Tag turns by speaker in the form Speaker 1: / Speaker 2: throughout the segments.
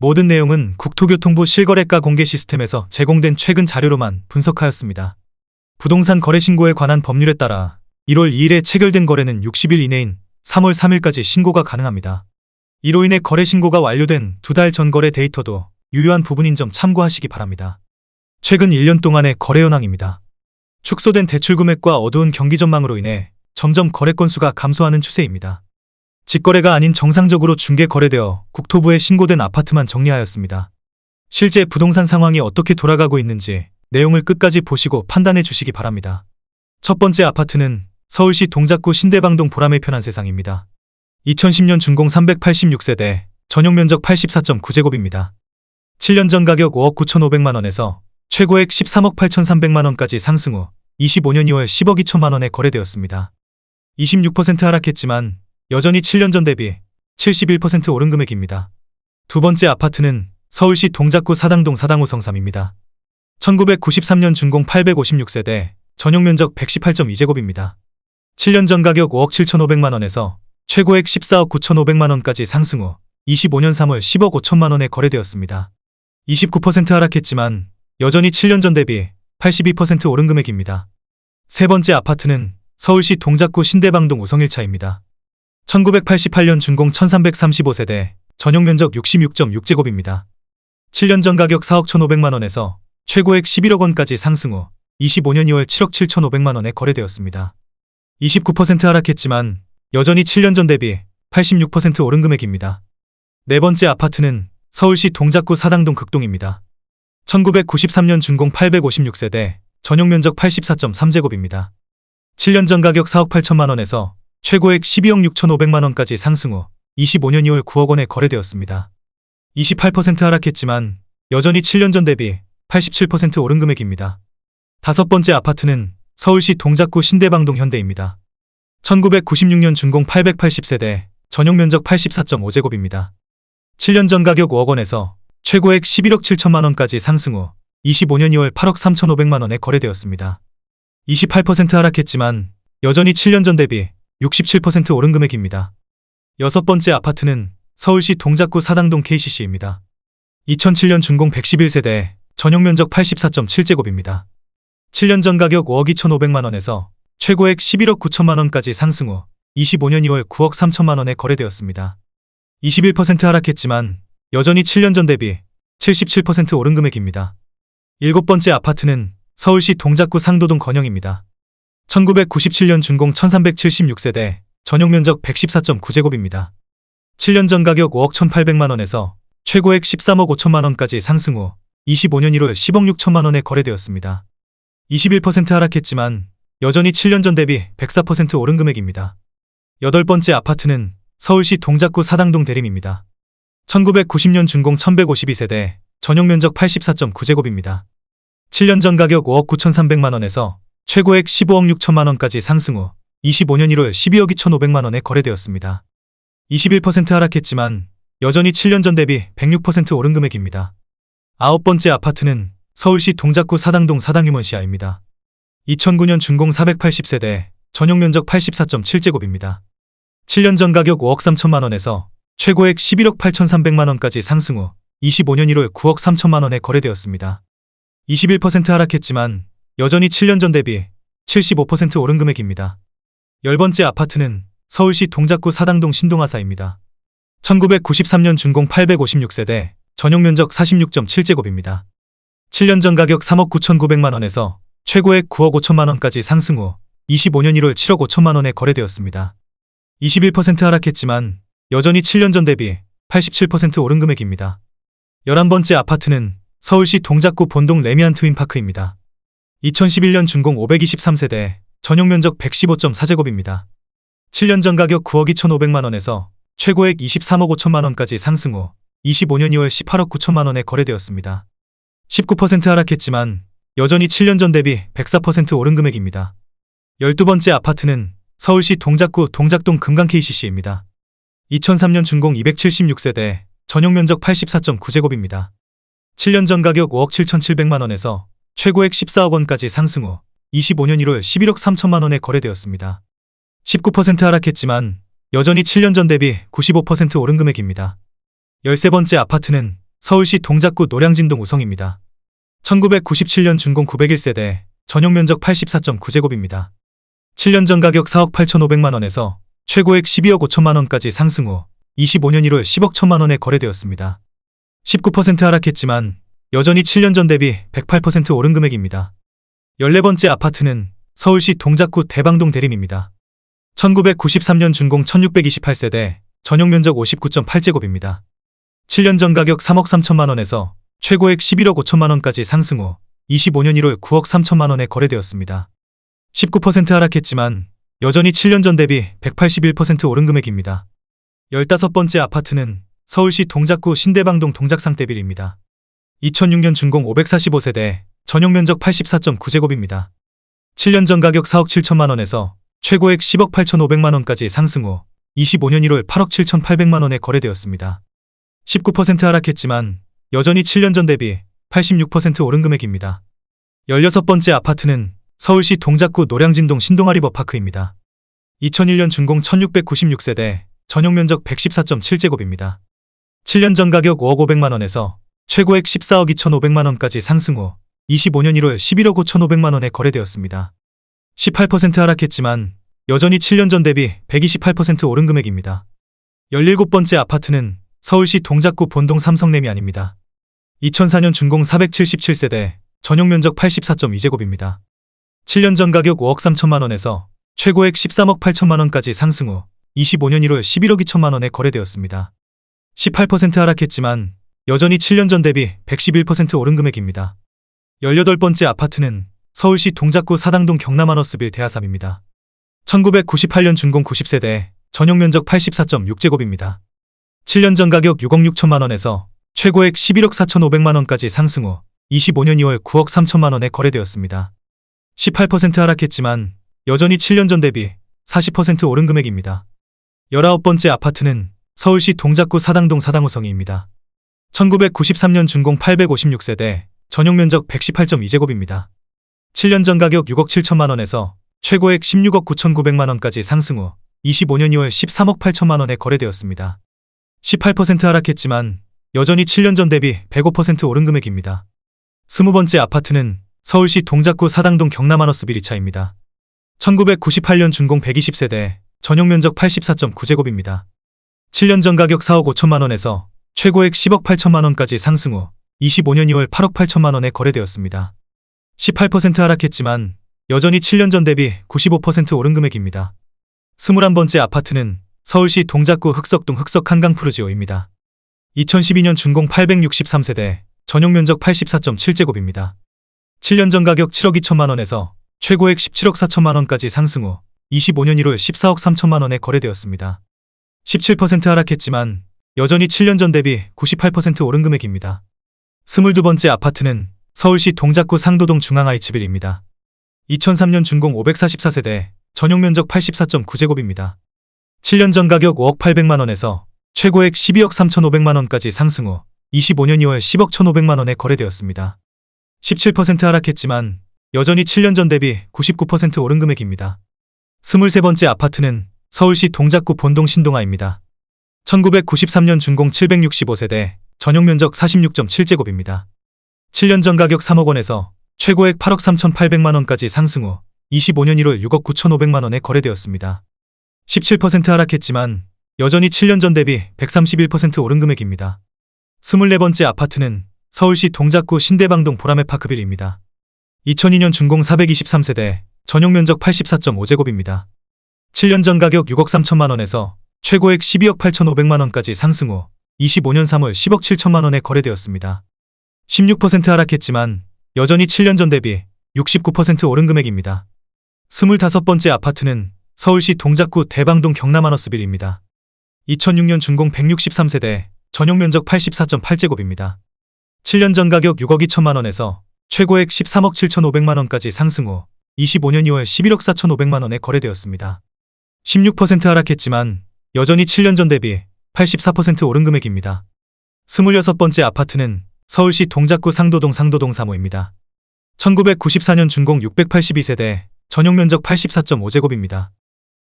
Speaker 1: 모든 내용은 국토교통부 실거래가 공개 시스템에서 제공된 최근 자료로만 분석하였습니다. 부동산 거래 신고에 관한 법률에 따라 1월 2일에 체결된 거래는 60일 이내인 3월 3일까지 신고가 가능합니다. 이로 인해 거래 신고가 완료된 2달 전 거래 데이터도 유효한 부분인 점 참고하시기 바랍니다. 최근 1년 동안의 거래 현황입니다. 축소된 대출 금액과 어두운 경기 전망으로 인해 점점 거래 건수가 감소하는 추세입니다. 직거래가 아닌 정상적으로 중개 거래되어 국토부에 신고된 아파트만 정리하였습니다. 실제 부동산 상황이 어떻게 돌아가고 있는지 내용을 끝까지 보시고 판단해 주시기 바랍니다. 첫 번째 아파트는 서울시 동작구 신대방동 보람의 편한 세상입니다. 2010년 준공 386세대, 전용 면적 84.9제곱입니다. 7년 전 가격 5억 9,500만원에서 최고액 13억 8,300만원까지 상승 후 25년 2월 10억 2천만원에 거래되었습니다. 26% 하락했지만 여전히 7년 전 대비 71% 오른 금액입니다. 두 번째 아파트는 서울시 동작구 사당동 사당호 성삼입니다. 1993년 준공 856세대, 전용 면적 118.2제곱입니다. 7년 전 가격 5억 7,500만원에서 최고액 14억 9,500만원까지 상승 후 25년 3월 10억 5천만원에 거래되었습니다. 29% 하락했지만 여전히 7년 전 대비 82% 오른 금액입니다. 세 번째 아파트는 서울시 동작구 신대방동 우성일차입니다. 1988년 준공 1335세대, 전용 면적 66.6제곱입니다. 7년 전 가격 4억 1,500만원에서 최고액 11억 원까지 상승 후 25년 2월 7억 7,500만원에 거래되었습니다. 29% 하락했지만 여전히 7년 전 대비 86% 오른 금액입니다. 네 번째 아파트는 서울시 동작구 사당동 극동입니다. 1993년 준공 856세대, 전용 면적 84.3제곱입니다. 7년 전 가격 4억 8천만원에서 최고액 12억 6,500만원까지 상승 후 25년 2월 9억 원에 거래되었습니다. 28% 하락했지만 여전히 7년 전 대비 87% 오른 금액입니다. 다섯 번째 아파트는 서울시 동작구 신대방동 현대입니다. 1996년 준공 880세대, 전용 면적 84.5제곱입니다. 7년 전 가격 5억 원에서 최고액 11억 7천만원까지 상승 후 25년 2월 8억 3,500만원에 거래되었습니다. 28% 하락했지만 여전히 7년 전 대비 67% 오른 금액입니다. 여섯 번째 아파트는 서울시 동작구 사당동 KCC입니다. 2007년 준공 111세대, 전용 면적 84.7제곱입니다. 7년 전 가격 5억 2,500만원에서 최고액 11억 9천만원까지 상승 후 25년 2월 9억 3천만원에 거래되었습니다. 21% 하락했지만 여전히 7년 전 대비 77% 오른 금액입니다. 일곱 번째 아파트는 서울시 동작구 상도동 건영입니다. 1997년 준공 1376세대, 전용 면적 114.9제곱입니다. 7년 전 가격 5억 1,800만원에서 최고액 13억 5천만원까지 상승 후 25년 1월 10억 6천만원에 거래되었습니다. 21% 하락했지만 여전히 7년 전 대비 104% 오른 금액입니다. 여덟 번째 아파트는 서울시 동작구 사당동 대림입니다. 1990년 준공 1152세대, 전용 면적 84.9제곱입니다. 7년 전 가격 5억 9,300만원에서 최고액 15억 6천만원까지 상승 후 25년 1월 12억 2,500만원에 거래되었습니다. 21% 하락했지만 여전히 7년 전 대비 106% 오른 금액입니다. 아홉 번째 아파트는 서울시 동작구 사당동 사당유먼시아입니다. 2009년 준공 480세대, 전용 면적 84.7제곱입니다. 7년 전 가격 5억 3천만원에서 최고액 11억 8,300만원까지 상승 후 25년 1월 9억 3천만원에 거래되었습니다. 21% 하락했지만 여전히 7년 전 대비 75% 오른 금액입니다. 열 번째 아파트는 서울시 동작구 사당동 신동아사입니다. 1993년 준공 856세대, 전용 면적 46.7제곱입니다. 7년 전 가격 3억 9,900만원에서 최고액 9억 5천만원까지 상승 후 25년 1월 7억 5천만원에 거래되었습니다. 21% 하락했지만 여전히 7년 전 대비 87% 오른 금액입니다. 11번째 아파트는 서울시 동작구 본동 레미안 트윈파크입니다. 2011년 준공 523세대, 전용 면적 115.4제곱입니다. 7년 전 가격 9억 2,500만원에서 최고액 23억 5천만원까지 상승 후 25년 2월 18억 9천만원에 거래되었습니다. 19% 하락했지만 여전히 7년 전 대비 104% 오른 금액입니다. 12번째 아파트는 서울시 동작구 동작동 금강 KCC입니다. 2003년 준공 276세대, 전용 면적 84.9제곱입니다. 7년 전 가격 5억 7,700만원에서 최고액 14억 원까지 상승 후 25년 1월 11억 3천만원에 거래되었습니다. 19% 하락했지만 여전히 7년 전 대비 95% 오른 금액입니다. 13번째 아파트는 서울시 동작구 노량진동 우성입니다. 1997년 준공 901세대, 전용 면적 84.9제곱입니다. 7년 전 가격 4억 8,500만원에서 최고액 12억 5천만원까지 상승 후 25년 1월 10억 1천만원에 거래되었습니다. 19% 하락했지만 여전히 7년 전 대비 108% 오른 금액입니다. 14번째 아파트는 서울시 동작구 대방동 대림입니다. 1993년 준공 1628세대, 전용 면적 59.8제곱입니다. 7년 전 가격 3억 3천만원에서 최고액 11억 5천만원까지 상승 후 25년 1월 9억 3천만원에 거래되었습니다. 19% 하락했지만 여전히 7년 전 대비 181% 오른 금액입니다. 15번째 아파트는 서울시 동작구 신대방동 동작상대빌입니다. 2006년 준공 545세대, 전용 면적 84.9제곱입니다. 7년 전 가격 4억 7천만원에서 최고액 10억 8,500만원까지 상승 후 25년 1월 8억 7,800만원에 거래되었습니다. 19% 하락했지만 여전히 7년 전 대비 86% 오른 금액입니다. 16번째 아파트는 서울시 동작구 노량진동 신동아리버파크입니다. 2001년 준공 1696세대, 전용 면적 114.7제곱입니다. 7년 전 가격 5억 500만원에서 최고액 14억 2,500만원까지 상승 후 25년 1월 11억 5,500만원에 거래되었습니다. 18% 하락했지만 여전히 7년 전 대비 128% 오른 금액입니다. 17번째 아파트는 서울시 동작구 본동 삼성레미안입니다. 2004년 준공 477세대, 전용 면적 84.2제곱입니다. 7년 전 가격 5억 3천만원에서 최고액 13억 8천만원까지 상승 후 25년 1월 11억 2천만원에 거래되었습니다. 18% 하락했지만 여전히 7년 전 대비 111% 오른 금액입니다. 18번째 아파트는 서울시 동작구 사당동 경남하너스빌 대하삼입니다. 1998년 준공 90세대, 전용 면적 84.6제곱입니다. 7년 전 가격 6억 6천만원에서 최고액 11억 4,500만원까지 상승 후 25년 2월 9억 3천만원에 거래되었습니다. 18% 하락했지만 여전히 7년 전 대비 40% 오른 금액입니다. 19번째 아파트는 서울시 동작구 사당동 사당우성이입니다. 1993년 준공 856세대, 전용 면적 118.2제곱입니다. 7년 전 가격 6억 7천만원에서 최고액 16억 9,900만원까지 상승 후 25년 2월 13억 8천만원에 거래되었습니다. 18% 하락했지만 여전히 7년 전 대비 105% 오른 금액입니다. 20번째 아파트는 서울시 동작구 사당동 경남하너스빌 2차입니다. 1998년 준공 120세대, 전용 면적 84.9제곱입니다. 7년 전 가격 4억 5천만원에서 최고액 10억 8천만원까지 상승 후 25년 2월 8억 8천만원에 거래되었습니다. 18% 하락했지만 여전히 7년 전 대비 95% 오른 금액입니다. 21번째 아파트는 서울시 동작구 흑석동 흑석한강푸르지오입니다. 2012년 준공 863세대, 전용 면적 84.7제곱입니다. 7년 전 가격 7억 2천만원에서 최고액 17억 4천만원까지 상승 후 25년 1월 14억 3천만원에 거래되었습니다. 17% 하락했지만 여전히 7년 전 대비 98% 오른 금액입니다. 22번째 아파트는 서울시 동작구 상도동 중앙아이츠빌입니다. 2003년 준공 544세대, 전용 면적 84.9제곱입니다. 7년 전 가격 5억 800만원에서 최고액 12억 3,500만원까지 상승 후 25년 2월 10억 1,500만원에 거래되었습니다. 17% 하락했지만 여전히 7년 전 대비 99% 오른 금액입니다. 23번째 아파트는 서울시 동작구 본동 신동아입니다. 1993년 준공 765세대, 전용 면적 46.7제곱입니다. 7년 전 가격 3억 원에서 최고액 8억 3,800만원까지 상승 후 25년 1월 6억 9,500만원에 거래되었습니다. 17% 하락했지만 여전히 7년 전 대비 131% 오른 금액입니다. 24번째 아파트는 서울시 동작구 신대방동 보라매파크빌입니다. 2002년 준공 423세대, 전용 면적 84.5제곱입니다. 7년 전 가격 6억 3천만원에서 최고액 12억 8,500만원까지 상승 후 25년 3월 10억 7천만원에 거래되었습니다. 16% 하락했지만 여전히 7년 전 대비 69% 오른 금액입니다. 25번째 아파트는 서울시 동작구 대방동 경남하너스빌입니다. 2006년 준공 163세대, 전용 면적 84.8제곱입니다. 7년 전 가격 6억 2천만원에서 최고액 13억 7,500만원까지 상승 후 25년 2월 11억 4,500만원에 거래되었습니다. 16% 하락했지만 여전히 7년 전 대비 84% 오른 금액입니다. 26번째 아파트는 서울시 동작구 상도동 상도동 3호입니다. 1994년 준공 682세대, 전용 면적 84.5제곱입니다.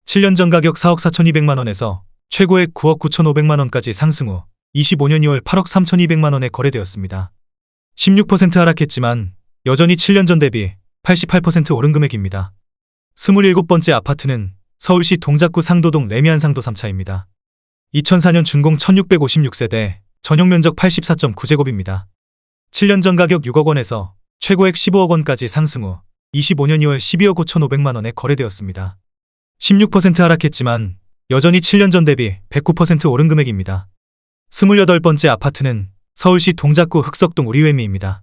Speaker 1: 7년 전 가격 4억 4,200만원에서 최고액 9억 9,500만원까지 상승 후 25년 2월 8억 3,200만 원에 거래되었습니다. 16% 하락했지만 여전히 7년 전 대비 88% 오른 금액입니다. 27번째 아파트는 서울시 동작구 상도동 레미안 상도 3차입니다. 2004년 준공 1656세대, 전용 면적 84.9제곱입니다. 7년 전 가격 6억 원에서 최고액 15억 원까지 상승 후 25년 2월 12억 5,500만 원에 거래되었습니다. 16% 하락했지만 여전히 7년 전 대비 109% 오른 금액입니다. 28번째 아파트는 서울시 동작구 흑석동 우리회미입니다.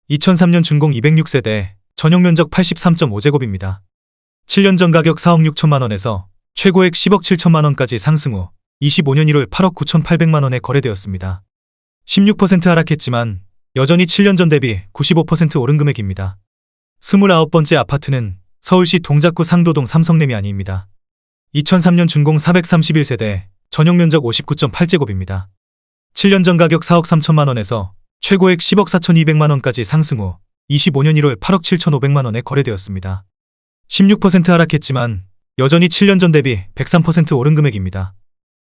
Speaker 1: 2003년 준공 206세대, 전용 면적 83.5제곱입니다. 7년 전 가격 4억 6천만 원에서 최고액 10억 7천만 원까지 상승 후 25년 1월 8억 9,800만 원에 거래되었습니다. 16% 하락했지만 여전히 7년 전 대비 95% 오른 금액입니다. 29번째 아파트는 서울시 동작구 상도동 삼성레미안입니다. 2003년 준공 431세대, 전용 면적 59.8제곱입니다. 7년 전 가격 4억 3천만 원에서 최고액 10억 4,200만 원까지 상승 후 25년 1월 8억 7,500만 원에 거래되었습니다. 16% 하락했지만 여전히 7년 전 대비 103% 오른 금액입니다.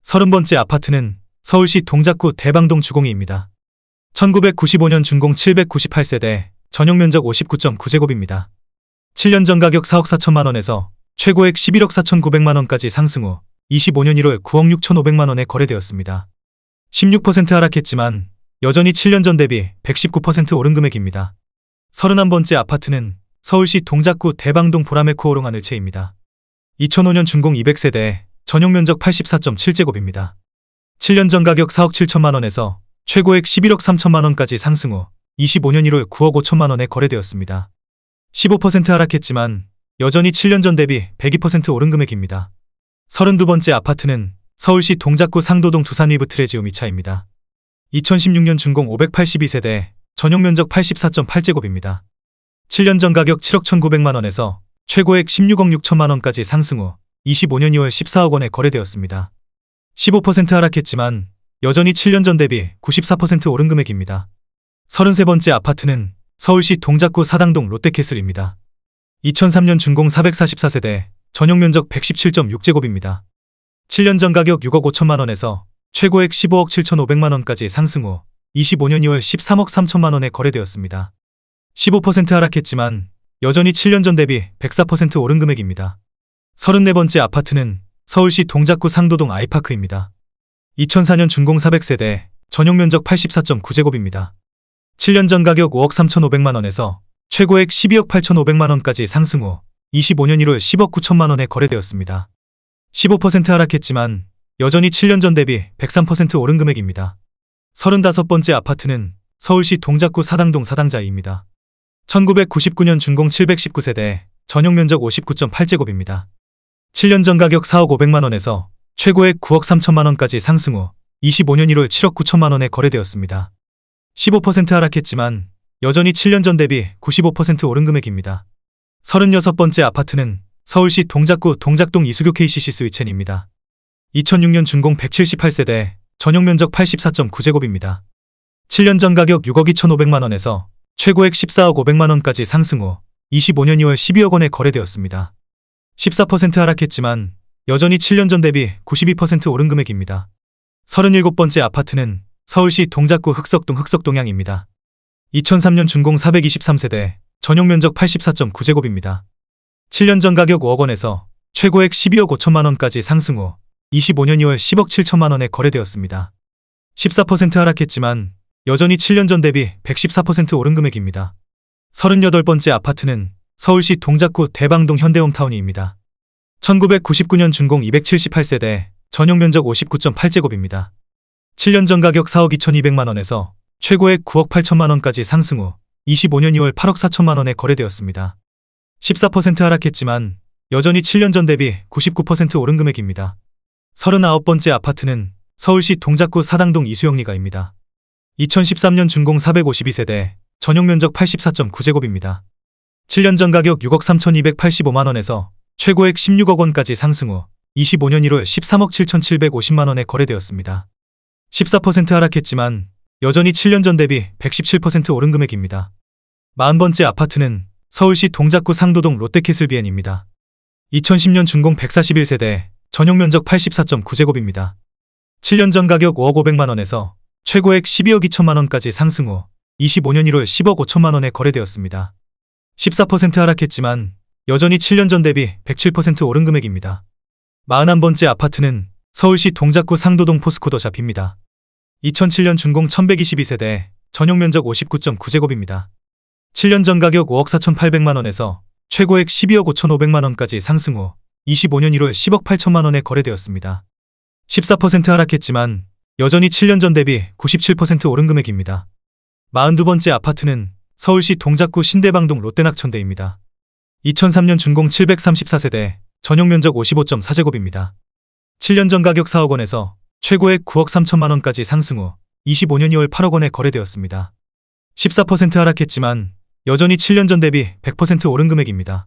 Speaker 1: 30번째 아파트는 서울시 동작구 대방동 주공이입니다. 1995년 준공 798세대, 전용 면적 59.9제곱입니다. 7년 전 가격 4억 4천만 원에서 최고액 11억 4,900만 원까지 상승 후 25년 1월 9억 6,500만 원에 거래되었습니다. 16% 하락했지만 여전히 7년 전 대비 119% 오른 금액입니다. 31번째 아파트는 서울시 동작구 대방동 보라매코 하늘채입니다. 2005년 준공 200세대, 전용 면적 84.7제곱입니다. 7년 전 가격 4억 7천만 원에서 최고액 11억 3천만 원까지 상승 후 25년 1월 9억 5천만 원에 거래되었습니다. 15% 하락했지만 여전히 7년 전 대비 102% 오른 금액입니다. 32번째 아파트는 서울시 동작구 상도동 두산위브 트레지움 2차입니다. 2016년 준공 582세대, 전용 면적 84.8제곱입니다. 7년 전 가격 7억 1,900만 원에서 최고액 16억 6천만 원까지 상승 후 25년 2월 14억 원에 거래되었습니다. 15% 하락했지만 여전히 7년 전 대비 94% 오른 금액입니다. 33번째 아파트는 서울시 동작구 사당동 롯데캐슬입니다. 2003년 준공 444세대, 전용 면적 117.6제곱입니다. 7년 전 가격 6억 5천만 원에서 최고액 15억 7,500만 원까지 상승 후 25년 2월 13억 3천만 원에 거래되었습니다. 15% 하락했지만 여전히 7년 전 대비 104% 오른 금액입니다. 34번째 아파트는 서울시 동작구 상도동 아이파크입니다. 2004년 준공 400세대, 전용 면적 84.9제곱입니다. 7년 전 가격 5억 3,500만 원에서 최고액 12억 8,500만 원까지 상승 후 25년 1월 10억 9천만 원에 거래되었습니다. 15% 하락했지만 여전히 7년 전 대비 103% 오른 금액입니다. 35번째 아파트는 서울시 동작구 사당동 사당자이입니다. 1999년 준공 719세대, 전용 면적 59.8제곱입니다. 7년 전 가격 4억 500만 원에서 최고액 9억 3천만 원까지 상승 후 25년 1월 7억 9천만 원에 거래되었습니다. 15% 하락했지만 여전히 7년 전 대비 95% 오른 금액입니다. 36번째 아파트는 서울시 동작구 동작동 이수교 KCC 스위첸입니다. 2006년 준공 178세대, 전용 면적 84.9제곱입니다. 7년 전 가격 6억 2,500만 원에서 최고액 14억 500만 원까지 상승 후 25년 2월 12억 원에 거래되었습니다. 14% 하락했지만 여전히 7년 전 대비 92% 오른 금액입니다. 37번째 아파트는 서울시 동작구 흑석동향입니다. 2003년 준공 423세대, 전용 면적 84.9제곱입니다. 7년 전 가격 5억 원에서 최고액 12억 5천만 원까지 상승 후 25년 2월 10억 7천만 원에 거래되었습니다. 14% 하락했지만 여전히 7년 전 대비 114% 오른 금액입니다. 38번째 아파트는 서울시 동작구 대방동 현대홈타운입니다. 1999년 준공 278세대, 전용 면적 59.8제곱입니다. 7년 전 가격 4억 2,200만 원에서 최고액 9억 8천만 원까지 상승 후 25년 2월 8억 4천만 원에 거래되었습니다. 14% 하락했지만 여전히 7년 전 대비 99% 오른 금액입니다. 39번째 아파트는 서울시 동작구 사당동 이수영리가입니다. 2013년 준공 452세대, 전용 면적 84.9제곱입니다. 7년 전 가격 6억 3,285만 원에서 최고액 16억 원까지 상승 후 25년 1월 13억 7,750만 원에 거래되었습니다. 14% 하락했지만 여전히 7년 전 대비 117% 오른 금액입니다. 40번째 아파트는 서울시 동작구 상도동 롯데캐슬비엔입니다. 2010년 준공 141세대, 전용 면적 84.9제곱입니다. 7년 전 가격 5억 500만 원에서 최고액 12억 2천만 원까지 상승 후 25년 1월 10억 5천만 원에 거래되었습니다. 14% 하락했지만 여전히 7년 전 대비 107% 오른 금액입니다. 41번째 아파트는 서울시 동작구 상도동 포스코더 샵입니다. 2007년 준공 1122세대, 전용 면적 59.9제곱입니다. 7년 전 가격 5억 4,800만 원에서 최고액 12억 5,500만 원까지 상승 후 25년 1월 10억 8천만 원에 거래되었습니다. 14% 하락했지만 여전히 7년 전 대비 97% 오른 금액입니다. 42번째 아파트는 서울시 동작구 신대방동 롯데낙천대입니다. 2003년 준공 734세대, 전용 면적 55.4제곱입니다. 7년 전 가격 4억 원에서 최고액 9억 3천만 원까지 상승 후 25년 2월 8억 원에 거래되었습니다. 14% 하락했지만 여전히 7년 전 대비 100% 오른 금액입니다.